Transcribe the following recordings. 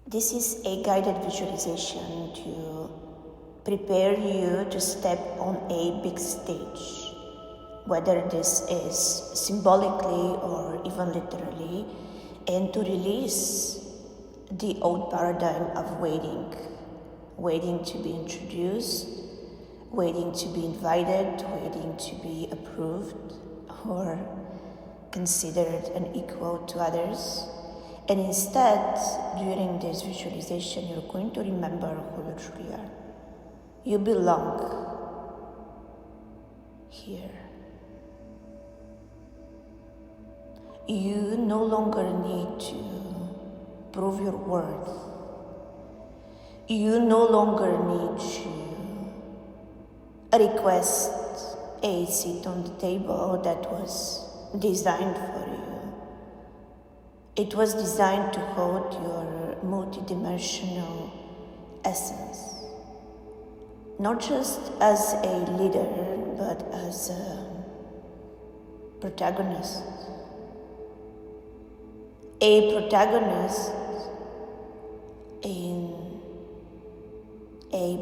This is a guided visualization to prepare you to step on a big stage, whether this is symbolically or even literally, and to release the old paradigm of waiting to be introduced, waiting to be invited, waiting to be approved or considered an equal to others. And instead, during this visualization, you're going to remember who you truly are. You belong here. You no longer need to prove your worth. You no longer need to request a seat on the table that was designed for you. It was designed to hold your multidimensional essence, not just as a leader, but as a protagonist. A protagonist in a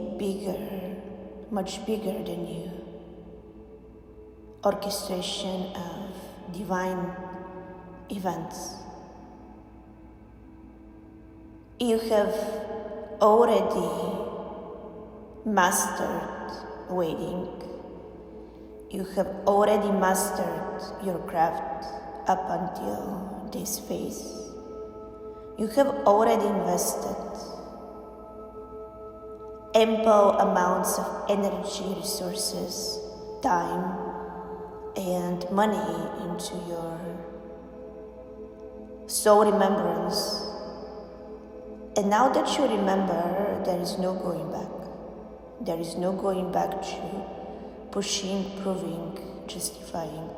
much bigger than you, orchestration of divine events. You have already mastered waiting. You have already mastered your craft up until this phase. You have already invested ample amounts of energy, resources, time, and money into your soul remembrance. And now that you remember, there is no going back. There is no going back to pushing, proving, justifying,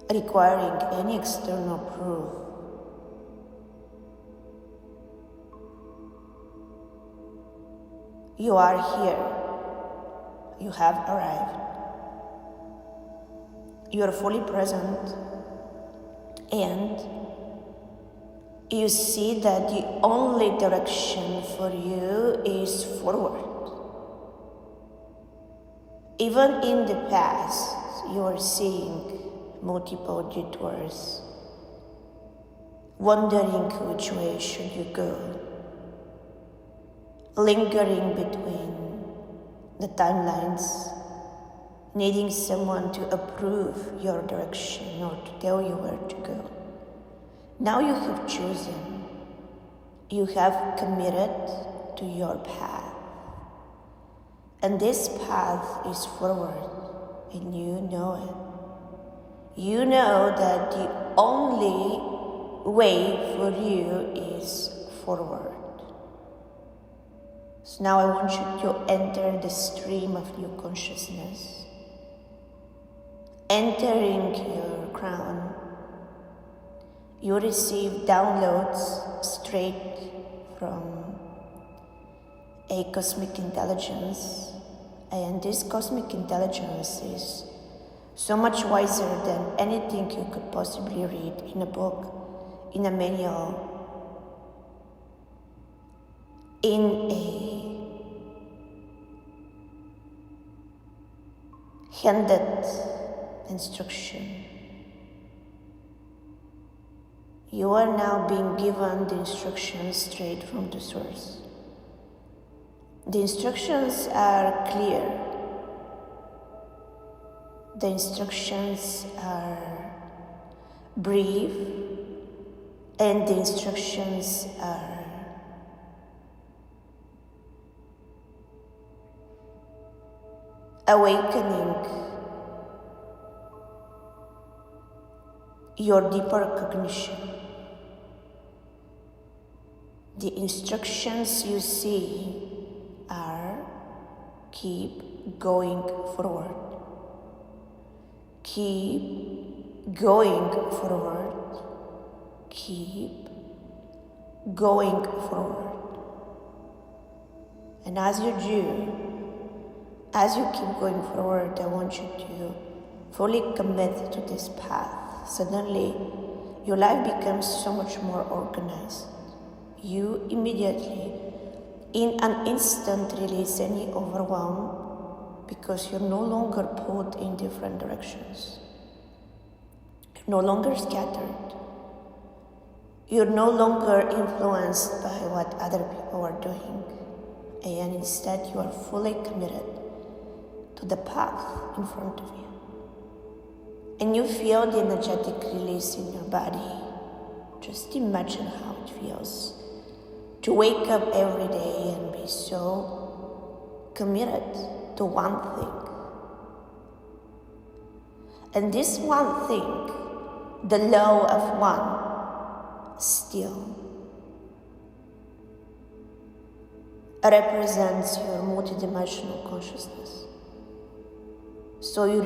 requiring any external proof. You are here. You have arrived. You are fully present, and you see that the only direction for you is forward. Even in the past, you are seeing multiple detours, wondering which way should you go, lingering between the timelines, needing someone to approve your direction or to tell you where to go. Now you have chosen, you have committed to your path. And this path is forward, and you know it. You know that the only way for you is forward. So now I want you to enter the stream of new consciousness, entering your crown. You receive downloads straight from a cosmic intelligence, and this cosmic intelligence is so much wiser than anything you could possibly read in a book, in a manual, in a handed instruction. You are now being given the instructions straight from the source. The instructions are clear. The instructions are brief, and the instructions are awakening your deeper cognition. The instructions you see are keep going forward. Keep going forward. Keep going forward. And as you do, as you keep going forward, I want you to fully commit to this path. Suddenly, your life becomes so much more organized. You immediately, in an instant, release any overwhelm because you're no longer pulled in different directions. You're no longer scattered. You're no longer influenced by what other people are doing, and instead you are fully committed to the path in front of you. And you feel the energetic release in your body. Just imagine how it feels to wake up every day and be so committed to one thing. And this one thing, the law of one, still represents your multidimensional consciousness. So you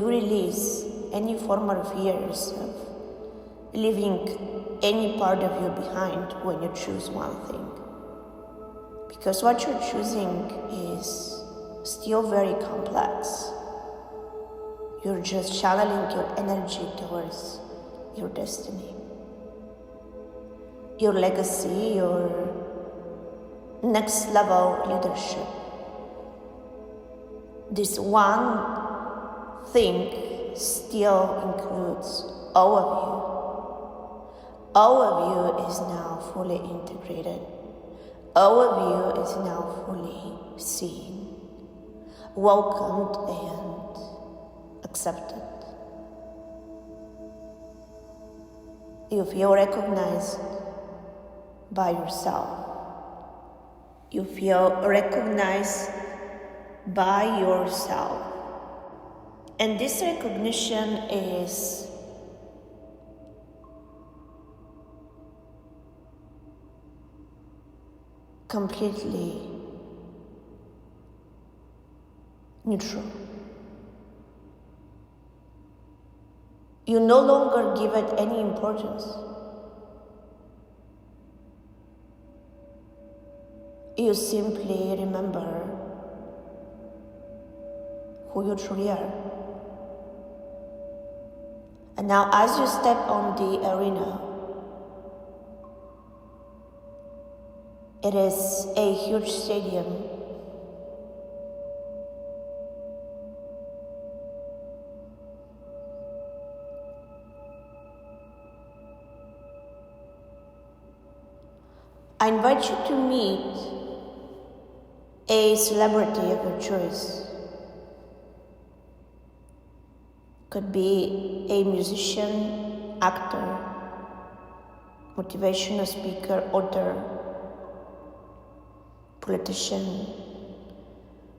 release any former fears of leaving any part of you behind when you choose one thing. Because what you're choosing is still very complex. You're just channeling your energy towards your destiny, your legacy, your next level leadership. This one thing still includes all of you. All of you is now fully integrated. All of you is now fully seen, welcomed, and accepted. You feel recognized by yourself. You feel recognized by yourself. And this recognition is completely neutral. You no longer give it any importance. You simply remember who you truly are. And now as you step on the arena, it is a huge stadium. I invite you to meet a celebrity of your choice. Could be a musician, actor, motivational speaker, author, politician,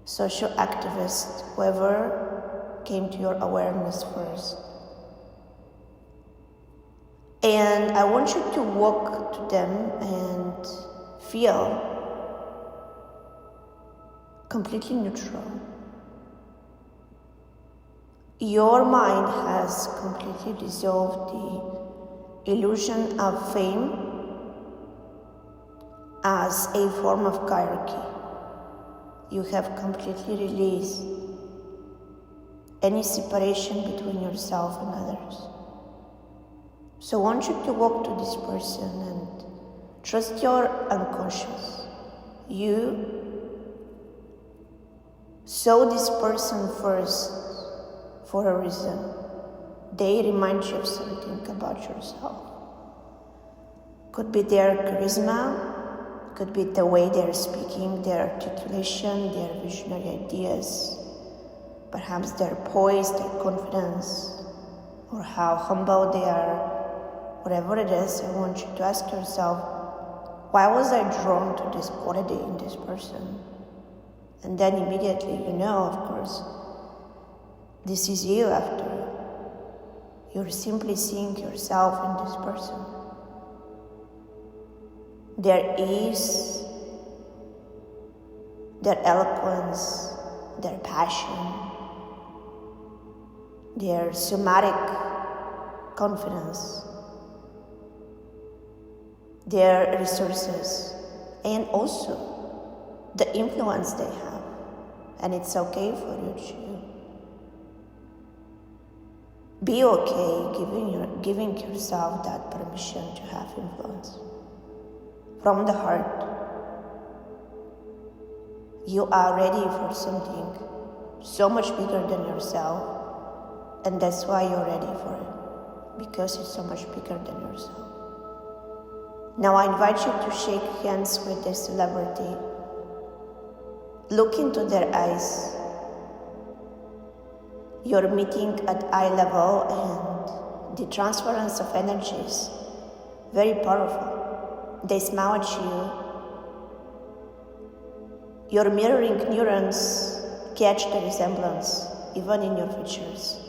social activist, whoever came to your awareness first. And I want you to walk to them and feel completely neutral. Your mind has completely dissolved the illusion of fame as a form of hierarchy. You have completely released any separation between yourself and others. So I want you to walk to this person and trust your unconscious. You saw this person first for a reason. They remind you of something about yourself. Could be their charisma, could be the way they're speaking, their articulation, their visionary ideas, perhaps their poise, their confidence, or how humble they are. Whatever it is, I want you to ask yourself, why was I drawn to this quality in this person? And then immediately you know, of course, this is you after all. You're simply seeing yourself in this person. Their ease, their eloquence, their passion, their somatic confidence, their resources, and also the influence they have. And it's okay for you to Be okay giving yourself that permission to have influence. From the heart, you are ready for something so much bigger than yourself, and that's why you're ready for it, because it's so much bigger than yourself. Now I invite you to shake hands with this celebrity. Look into their eyes. You're meeting at eye level, and the transference of energy is very powerful. They smile at you. Your mirroring neurons catch the resemblance, even in your features.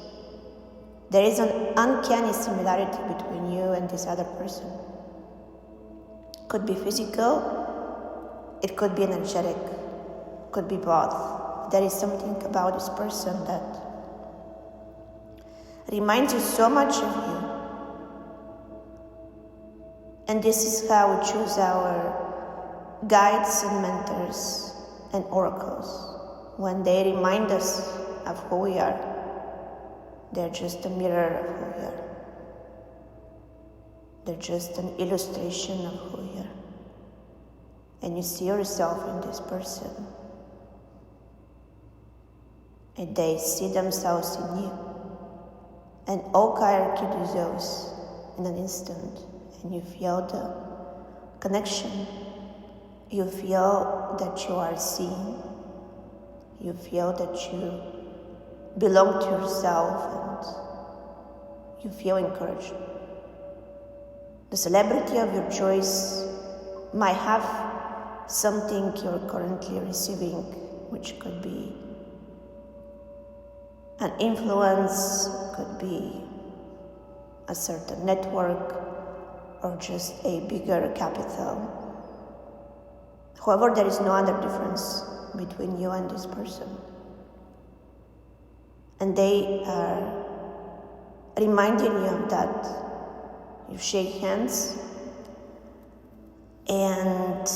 There is an uncanny similarity between you and this other person. Could be physical, it could be energetic, could be both. There is something about this person that reminds you so much of you. And this is how we choose our guides and mentors and oracles. When they remind us of who we are, they're just a mirror of who we are. They're just an illustration of who we are. And you see yourself in this person. And they see themselves in you. And all hierarchy dissolves in an instant. And you feel the connection. You feel that you are seen. You feel that you belong to yourself, and you feel encouraged. The celebrity of your choice might have something you're currently receiving, which could be an influence, could be a certain network, or just a bigger capital. However, there is no other difference between you and this person. And they are reminding you of that. You shake hands, and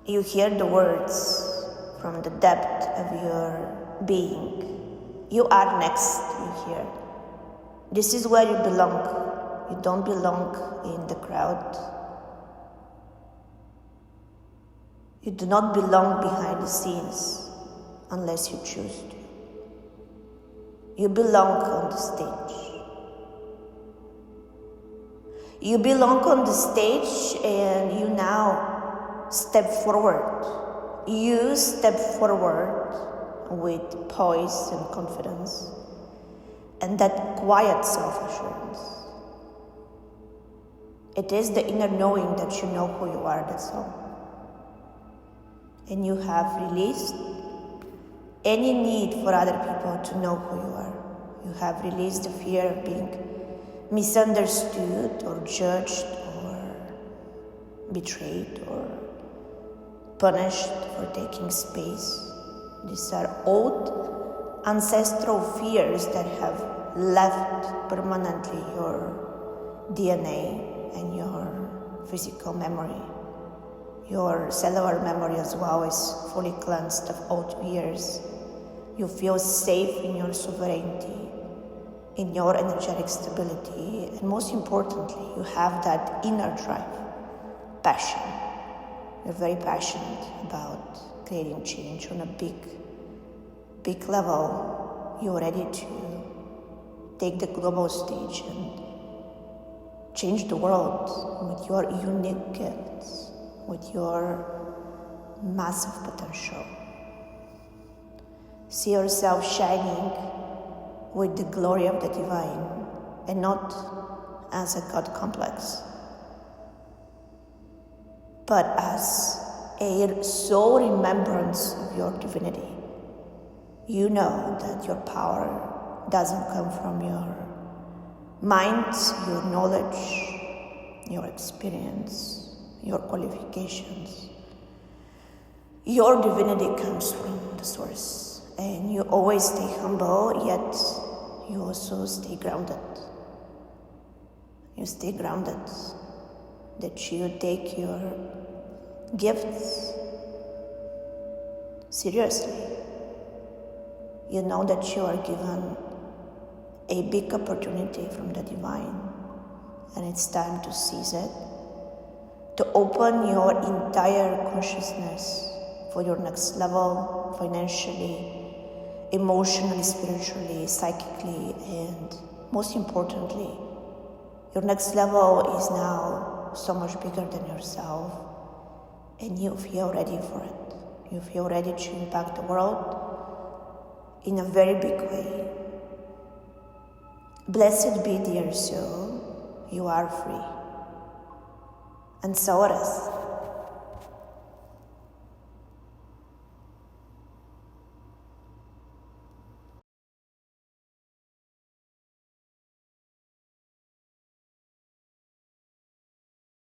you hear the words from the depth of your being. You are next, you hear. This is where you belong. You don't belong in the crowd. You do not belong behind the scenes unless you choose to. You belong on the stage. You belong on the stage, and you now step forward. You step forward with poise and confidence and that quiet self-assurance. It is the inner knowing that you know who you are, that's all. And you have released any need for other people to know who you are. You have released the fear of being misunderstood or judged or betrayed or punished for taking space. These are old ancestral fears that have left permanently your DNA and your physical memory. Your cellular memory as well is fully cleansed of old fears. You feel safe in your sovereignty, in your energetic stability, and most importantly, you have that inner drive, passion. You're very passionate about creating change on a big level. You're ready to take the global stage and change the world with your unique gifts, with your massive potential. See yourself shining with the glory of the divine and not as a God complex, but as a soul remembrance of your divinity. You know that your power doesn't come from your mind, your knowledge, your experience, your qualifications. Your divinity comes from the source, and you always stay humble, yet you also stay grounded. You stay grounded, that you take your gifts seriously. You know that you are given a big opportunity from the divine, and it's time to seize it, to open your entire consciousness for your next level, financially, emotionally, spiritually, psychically, and most importantly, your next level is now so much bigger than yourself, and you feel ready for it. You feel ready to impact the world in a very big way. Blessed be, dear soul, you are free. And so it is.